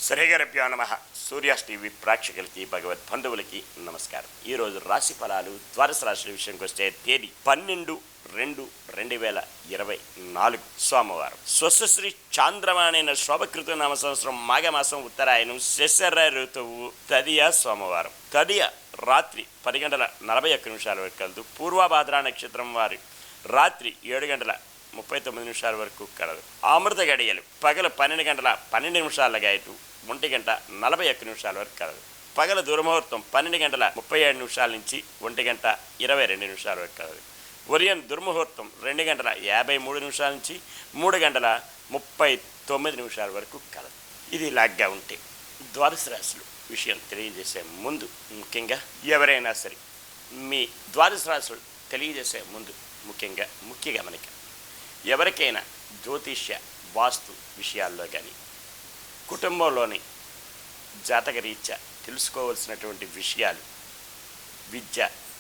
శ్రీగరభ్యో నమ. సూర్యాస్ టీవీ ప్రేక్షకులకి భగవద్ బంధువులకి నమస్కారం. ఈరోజు రాశి ఫలాలు ద్వాదశ రాశుల విషయంకి వస్తే తేదీ 12/2/2024 సోమవారం. స్వస్శ్రీ చాంద్రమానైన శోభకృత నామ సంవత్సరం మాఘమాసం ఉత్తరాయణం శశర ఋతువు తదియ సోమవారం. తదియ రాత్రి 10:41 వరకు కలదు. పూర్వభాద్రా నక్షత్రం వారి రాత్రి 7:39 వరకు కలదు. అమృత గడియలు పగలు 12:12 1:41 వరకు కలదు. పగల దుర్ముహూర్తం 12:37 నుంచి 1:22 వరకు కలదు. ఉదయం దుర్ముహూర్తం 2:53 నుంచి 3:39 వరకు కలదు. ఇది ఇలాగా ఉంటే ద్వాదశ రాశులు విషయం తెలియజేసే ముందు ముఖ్యంగా ఎవరైనా సరే మీ ద్వాదశ రాశులు తెలియజేసే ముందు ముఖ్య గమనిక, ఎవరికైనా జ్యోతిష్య వాస్తు విషయాల్లో కానీ కుటుంబంలోని జాతకరీత్యా తెలుసుకోవాల్సినటువంటి విషయాలు, విద్య,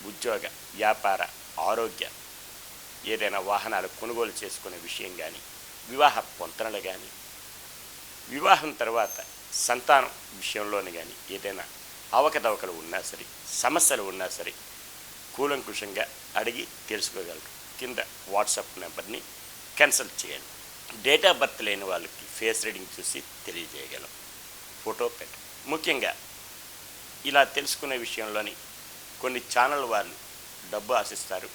ఉద్యోగ, వ్యాపార, ఆరోగ్య, ఏదైనా వాహనాలు కొనుగోలు చేసుకునే విషయం కానీ, వివాహ పొంతనలు కానీ, వివాహం తర్వాత సంతానం విషయంలోని కానీ ఏదైనా అవకతవకలు ఉన్నా సరే, సమస్యలు ఉన్నా సరే కూలంకుషంగా అడిగి తెలుసుకోగలరు. కింద వాట్సాప్ నెంబర్ని కన్సల్ట్ చేయండి. డేట్ ఆఫ్ బర్త్ లేని వాళ్ళకి ఫేస్ రీడింగ్ చూసి తెలియజేయగలం. ఫోటో పెట్ట ముఖ్యంగా ఇలా తెలుసుకునే విషయంలోని కొన్ని ఛానల్ వాళ్ళు డబ్బు ఆశిస్తారు,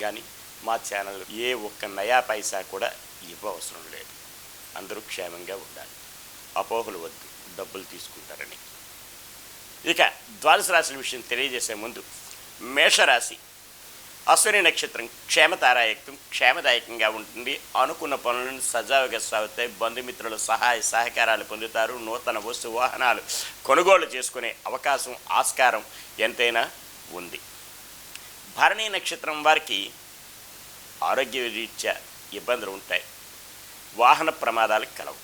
కానీ మా ఛానల్ ఏ ఒక్క నయా పైసా కూడా ఇవ్వవసరం లేదు. అందరూ క్షేమంగా ఉండాలి, అపోహలు వద్దు, డబ్బులు తీసుకుంటారని. ఇక ద్వాదశ రాశుల విషయం తెలియజేసే ముందు మేషరాశి అశ్విని నక్షత్రం క్షేమదాయకంగా ఉంటుంది. అనుకున్న పనులను సజావుగా సాగుతాయి. బంధుమిత్రుల సహాయ సహకారాలు పొందుతారు. నూతన వస్తు వాహనాలు కొనుగోలు చేసుకునే అవకాశం, ఆస్కారం ఎంతైనా ఉంది. భరణి నక్షత్రం వారికి ఆరోగ్య రీత్యా ఇబ్బందులు ఉంటాయి. వాహన ప్రమాదాలు కలవు.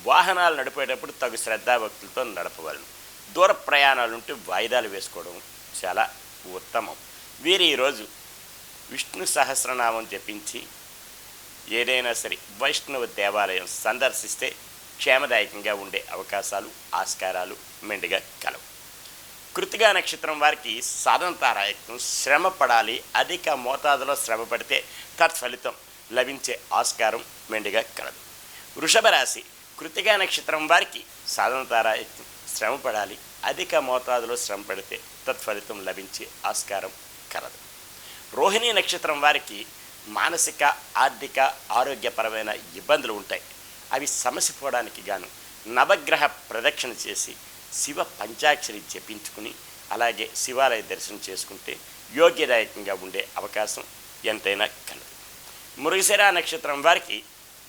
వాహనాలు నడిపేటప్పుడు తగు శ్రద్ధాభక్తులతో నడపవలను. దూర ప్రయాణాలుంటే వాయిదాలు వేసుకోవడం చాలా ఉత్తమం. వీరు ఈరోజు విష్ణు సహస్రనామం జపించి ఏదైనా సరే వైష్ణవ దేవాలయం సందర్శిస్తే క్షేమదాయకంగా ఉండే అవకాశాలు, ఆస్కారాలు మెండుగా కలవు. కృత్తికా నక్షత్రం వారికి సాధనతారాయకం, శ్రమ పడాలి. అధిక మోతాదులో శ్రమ పడితే తత్ఫలితం లభించే ఆస్కారం మెండుగా కలదు. వృషభ రాశి కృత్తికా నక్షత్రం వారికి సాధనతారాయకం, శ్రమ పడాలి. అధిక మోతాదులో శ్రమ పడితే తత్ఫలితం లభించే ఆస్కారం కలదు. రోహిణి నక్షత్రం వారికి మానసిక, ఆర్థిక, ఆరోగ్యపరమైన ఇబ్బందులు ఉంటాయి. అవి సమసిపోవడానికి గాను నవగ్రహ ప్రదక్షిణ చేసి శివ పంచాక్షరి జపించుకుని అలాగే శివాలయ దర్శనం చేసుకుంటే యోగ్యదాయకంగా ఉండే అవకాశం ఎంతైనా కలదు. మృగశిర నక్షత్రం వారికి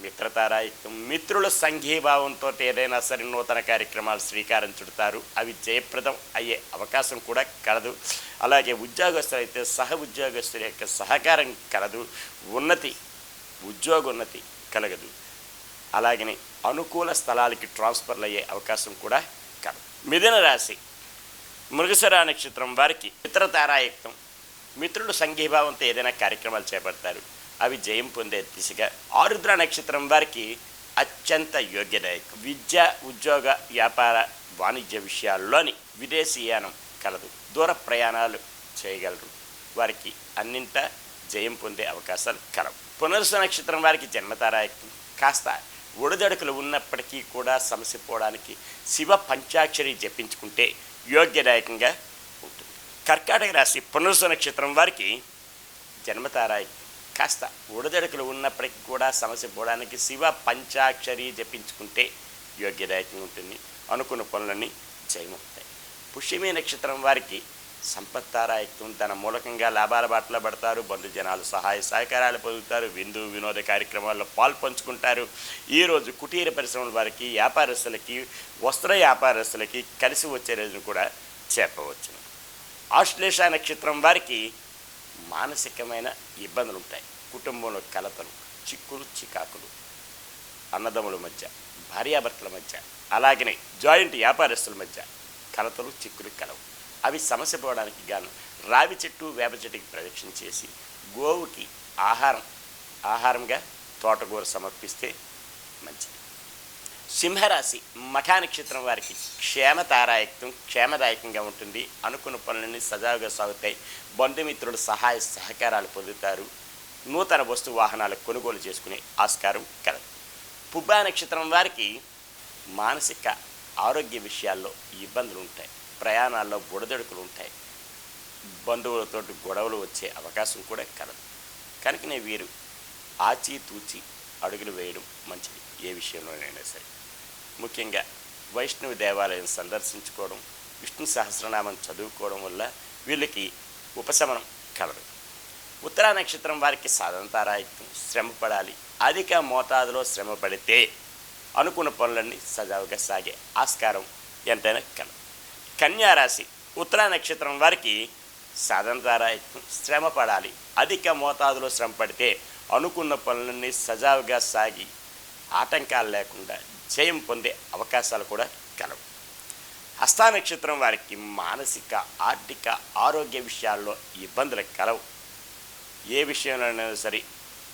మిత్రతారాయకం, మిత్రుల సంఘీభావంతో ఏదైనా సరే నూతన కార్యక్రమాలు శ్రీకారం చుడతారు. అవి జయప్రదం అయ్యే అవకాశం కూడా కలదు. అలాగే ఉద్యోగస్తులైతే సహ ఉద్యోగస్తుల యొక్క సహకారం కలదు. ఉద్యోగోన్నతి కలగదు. అలాగనే అనుకూల స్థలాలకి ట్రాన్స్ఫర్లు అయ్యే అవకాశం కూడా కలదు. మిథున రాశి మృగశిర నక్షత్రం వారికి మిత్రతారాయకం, మిత్రులు సంఘీభావంతో ఏదైనా కార్యక్రమాలు చేపడతారు. అవి జయం పొందే దిశగా. ఆరుద్ర నక్షత్రం వారికి అత్యంత యోగ్యదాయకం. విద్య, ఉద్యోగ, వ్యాపార, వాణిజ్య విషయాల్లోని విదేశీయానం కలదు. దూర ప్రయాణాలు చేయగలరు. వారికి అన్నింటా జయం పొందే అవకాశాలు కలవు. పునర్వసు నక్షత్రం వారికి జన్మతారాయకం. కాస్త ఒడిదడుకులు ఉన్నప్పటికీ కూడా సమసిపోవడానికి శివ పంచాక్షరి జపించుకుంటే యోగ్యదాయకంగా ఉంటుంది. కర్కాటక రాశి పునర్వసు నక్షత్రం వారికి జన్మతారాయకం. కాస్త ఒడిదడుకులు ఉన్నప్పటికీ కూడా సమస్య పోవడానికి శివ పంచాక్షరి జపించుకుంటే యోగ్యదాయకంగా ఉంటుంది. అనుకున్న పనులన్నీ జయమవుతాయి. పుష్యమి నక్షత్రం వారికి సంపత్తారాయకం. తన మూలకంగా లాభాల బాటలో పడతారు. బంధుజనాలు సహాయ సహకారాలు పొందుతారు. వినోద కార్యక్రమాల్లో పాల్పంచుకుంటారు. ఈరోజు కుటీర పరిశ్రమల వారికి, వ్యాపారస్తులకి, వస్త్ర వ్యాపారస్తులకి కలిసి వచ్చే రోజును కూడా చెప్పవచ్చును. ఆశ్లేష నక్షత్రం వారికి మానసికమైన ఇబ్బందులు ఉంటాయి. కుటుంబంలో కలతలు, చిక్కులు, చికాకులు, అన్నదమ్ముల మధ్య, భార్యాభర్తల మధ్య, అలాగనే జాయింట్ వ్యాపారస్తుల మధ్య కలతలు, చిక్కులు కలవు. అవి సమస్య పోవడానికి గాను రావి చెట్టు, వేప చెట్టుకి ప్రదక్షిణ చేసి గోవుకి ఆహారంగా తోటకూర సమర్పిస్తే మంచిది. సింహరాశి మఖా నక్షత్రం వారికి క్షేమదాయకంగా ఉంటుంది. అనుకున్న పనులన్నీ సజావుగా సాగుతాయి. బంధుమిత్రుల సహాయ సహకారాలు పొందుతారు. నూతన వస్తు వాహనాలు కొనుగోలు చేసుకునే ఆస్కారం కలదు. పుబ్బా నక్షత్రం వారికి మానసిక ఆరోగ్య విషయాల్లో ఇబ్బందులు ఉంటాయి. ప్రయాణాల్లో బుడదడుకులు ఉంటాయి. బంధువులతో గొడవలు వచ్చే అవకాశం కూడా కలదు. కనుకనే వీరు ఆచితూచి అడుగులు వేయడం మంచిది. ఏ విషయంలోనైనా సరే, ముఖ్యంగా వైష్ణవ దేవాలయం సందర్శించుకోవడం, విష్ణు సహస్రనామం చదువుకోవడం వల్ల వీళ్ళకి ఉపశమనం కలదు. ఉత్తరా నక్షత్రం వారికి సాధంతారాయత్వం, శ్రమ పడాలి. అధిక మోతాదులో శ్రమ పడితే అనుకున్న పనులన్నీ సజావుగా సాగే ఆస్కారం ఎంతైనా కలదు. కన్యారాశి ఉత్తరా నక్షత్రం వారికి సాధంతారాయత్వం, శ్రమ పడాలి. అధిక మోతాదులో శ్రమ పడితే అనుకున్న పనులన్నీ సజావుగా సాగి ఆటంకాలు లేకుండా జయం పొందే అవకాశాలు కూడా కలవు. హస్తా నక్షత్రం వారికి మానసిక ఆర్థిక ఆరోగ్య విషయాల్లో ఇబ్బందులు కలవు. ఏ విషయంలోనైనా సరే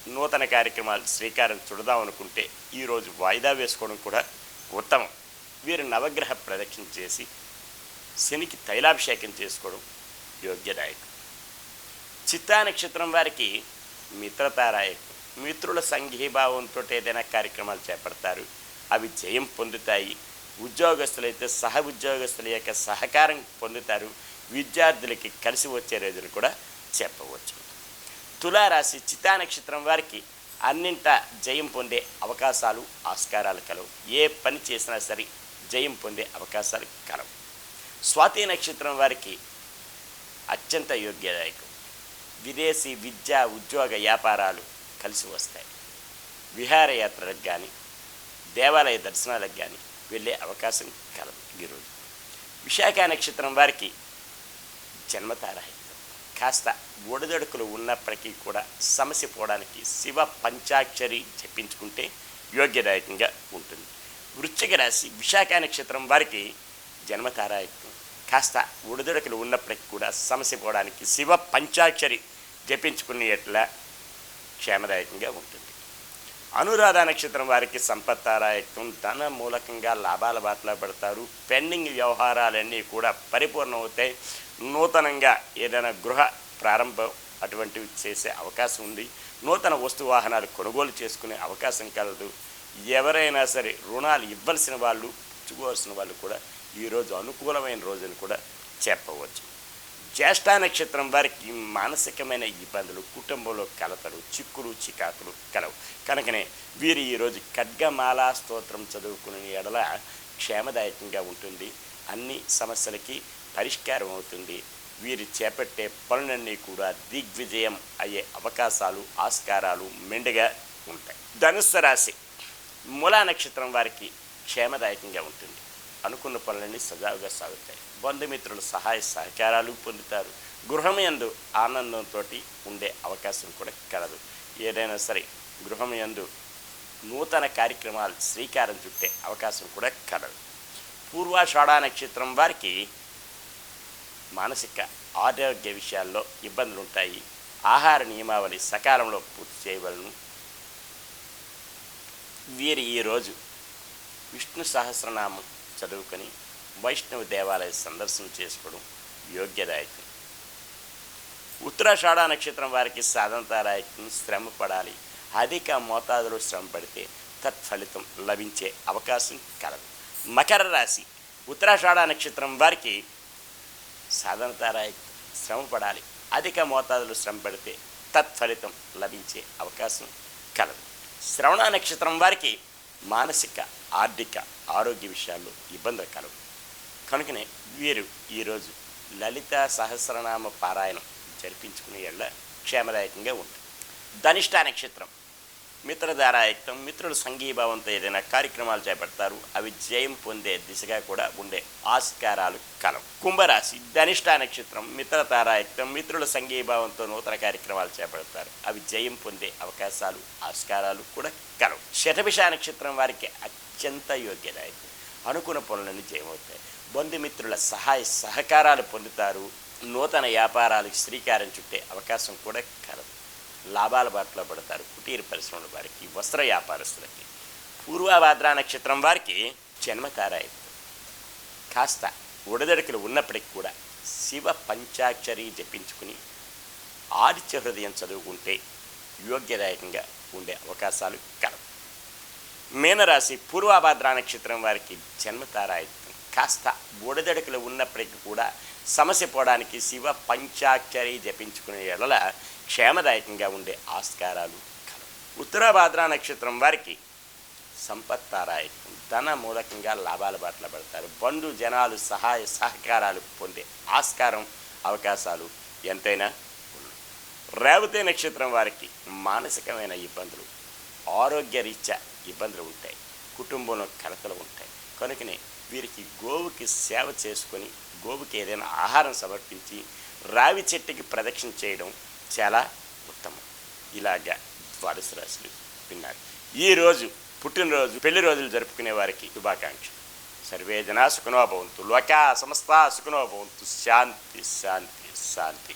నూతన కార్యక్రమాలు శ్రీకారం చుడదాం అనుకుంటే ఈరోజు వాయిదా వేసుకోవడం కూడా ఉత్తమం. వీరు నవగ్రహ ప్రదక్షిణ చేసి శనికి తైలాభిషేకం చేసుకోవడం యోగ్యదాయకం. చిత్తా నక్షత్రం వారికి మిత్రతారాయకం. మిత్రుల సంఘీభావంతో ఏదైనా కార్యక్రమాలు చేపడతారు. అవి జయం పొందుతాయి. ఉద్యోగస్తులైతే సహ ఉద్యోగస్తుల యొక్క సహకారం పొందుతారు. విద్యార్థులకి కలిసి వచ్చే రోజులు కూడా చెప్పవచ్చు. తులారాశి చిత్తా నక్షత్రం వారికి అన్నింటా జయం పొందే అవకాశాలు ఆస్కారాలు కలవు. ఏ పని చేసినా సరే జయం పొందే అవకాశాలు కలవు. స్వాతి నక్షత్రం వారికి అత్యంత యోగ్యదాయకం. విదేశీ విద్య ఉద్యోగ వ్యాపారాలు కలిసి వస్తాయి. విహారయాత్రలకు కానీ దేవాలయ దర్శనాలకు కానీ వెళ్ళే అవకాశం కలదు ఈరోజు. విశాఖ నక్షత్రం వారికి జన్మతారాహిత్యం. కాస్త ఒడిదొడుకులు ఉన్నప్పటికీ కూడా సమస్య పోవడానికి శివ పంచాక్షరి జపించుకుంటే యోగ్యదాయకంగా ఉంటుంది. వృశ్చిక రాశి విశాఖ నక్షత్రం వారికి జన్మతారాహిత్యం. కాస్త ఒడిదొడుకులు ఉన్నప్పటికీ కూడా సమస్య పోవడానికి శివ పంచాక్షరి జపించుకునేట్లా క్షేమదాయకంగా ఉంటుంది. అనురాధ నక్షత్రం వారికి సంపత్తారాయకం. ధన మూలకంగా లాభాల బాటలో పడతారు. పెండింగ్ వ్యవహారాలన్నీ కూడా పరిపూర్ణమవుతాయి. నూతనంగా ఏదైనా గృహ ప్రారంభం అటువంటివి చేసే అవకాశం ఉంది. నూతన వస్తు వాహనాలు కొనుగోలు చేసుకునే అవకాశం కలదు. ఎవరైనా సరే రుణాలు ఇవ్వాల్సిన వాళ్ళు పుచ్చుకోవాల్సిన వాళ్ళు కూడా ఈరోజు అనుకూలమైన రోజుని కూడా చెప్పవచ్చు. జ్యేష్ఠ నక్షత్రం వారికి మానసికమైన ఇబ్బందులు, కుటుంబంలో కలతలు, చిక్కులు చికాకులు కలవు. కనుకనే వీరు ఈరోజు ఖడ్గమాలా స్తోత్రం చదువుకునే ఎడల క్షేమదాయకంగా ఉంటుంది. అన్ని సమస్యలకి పరిష్కారం అవుతుంది. వీరు చేపట్టే పనులన్నీ కూడా దిగ్విజయం అయ్యే అవకాశాలు ఆస్కారాలు మెండుగా ఉంటాయి. ధనుస్సు రాశి మూలా నక్షత్రం వారికి క్షేమదాయకంగా ఉంటుంది. అనుకున్న పనులన్నీ సజావుగా సాగుతాయి. బంధుమిత్రుల సహాయ సహకారాలు పొందుతారు. గృహమయందు ఆనందంతో ఉండే అవకాశం కూడా కలదు. ఏదైనా సరే గృహమయందు నూతన కార్యక్రమాలు శ్రీకారం చుట్టే అవకాశం కూడా కలదు. పూర్వాషాఢ నక్షత్రం వారికి మానసిక ఆరోగ్య విషయాల్లో ఇబ్బందులు ఉంటాయి. ఆహార నియమావళి సకాలంలో పూర్తి చేయవలను. వీరు ఈరోజు విష్ణు సహస్రనామం చదువుకొని వైష్ణవ దేవాలయ సందర్శన చేసుకోవడం యోగ్యదాయకం. ఉత్తరాషాఢ నక్షత్రం వారికి సాధంతారాయకం. శ్రమ పడాలి. అధిక మోతాదులో శ్రమ పడితే తత్ఫలితం లభించే అవకాశం కలదు. మకర రాశి ఉత్తరాషాఢ నక్షత్రం వారికి సాధనతారాయకం. శ్రమ పడాలి. అధిక మోతాదులో శ్రమ పడితే తత్ఫలితం లభించే అవకాశం కలదు. శ్రవణ నక్షత్రం వారికి మానసిక ఆర్థిక ఆరోగ్య విషయాల్లో ఇబ్బందులు కలవు. కనుకనే వీరు ఈరోజు లలిత సహస్రనామ పారాయణం జరిపించుకునే ఎడల క్షేమదాయకంగా ఉంటుంది. ధనిష్ట నక్షత్రం మిత్రధారాయుక్తం. మిత్రుల సంఘీభావంతో ఏదైనా కార్యక్రమాలు చేపడతారు. అవి జయం పొందే దిశగా కూడా ఉండే ఆస్కారాలు కలవు. కుంభరాశి ధనిష్ట నక్షత్రం మిత్రతారాయుక్తం. మిత్రుల సంఘీభావంతో నూతన కార్యక్రమాలు చేపడతారు. అవి జయం పొందే అవకాశాలు ఆస్కారాలు కూడా కలవు. శతభిష నక్షత్రం వారికి అత్యంత యోగ్యదాయకం. అనుకున్న పనులన్నీ జయమవుతాయి. బంధుమిత్రుల సహాయ సహకారాలు పొందుతారు. నూతన వ్యాపారాలకు శ్రీకారం చుట్టే అవకాశం కూడా కలదు. లాభాల బాటలో పడతారు. కుటీర పరిశ్రమల వారికి, వస్త్ర వ్యాపారస్తులకి. పూర్వభాద్ర నక్షత్రం వారికి జన్మతారాయి. కాస్త ఉడదడుకులు ఉన్నప్పటికీ కూడా శివ పంచాక్షరి జపించుకుని ఆదిత్య హృదయం చదువుకుంటే యోగ్యదాయకంగా ఉండే అవకాశాలు కలవు. మీనరాశి పూర్వభాద్ర నక్షత్రం వారికి జన్మతారాయిత్యం. కాస్త బుడదడుకులు ఉన్నప్పటికీ కూడా సమస్య పోవడానికి శివ పంచాక్షరి జపించుకునే ఎడల క్షేమదాయకంగా ఉండే ఆస్కారాలు కలవు. ఉత్తరాభాద్ర నక్షత్రం వారికి సంపత్తారాయకం. ధన మూలకంగా లాభాల బాటలో పడతారు. బంధు జనాలు సహాయ సహకారాలు పొందే ఆస్కారం అవకాశాలు ఎంతైనా ఉన్నాయి. రేవతి నక్షత్రం వారికి మానసికమైన ఇబ్బందులు, ఆరోగ్య రీత్యా ఇబ్బందులు ఉంటాయి. కుటుంబంలో కలతలు ఉంటాయి. కనుకనే వీరికి గోవుకి సేవ చేసుకొని గోవుకి ఏదైనా ఆహారం సమర్పించి రావి చెట్టుకి ప్రదక్షిణ చేయడం చాలా ఉత్తమం. ఇలాగా ద్వాదశ రాశులు విన్నారు. ఈరోజు పుట్టినరోజు, పెళ్లి రోజులు జరుపుకునే వారికి శుభాకాంక్షలు. సర్వే జనా సుఖినో భవంతు, లోకా సమస్తా సుఖినో భవంతు. శాంతి శాంతి శాంతి.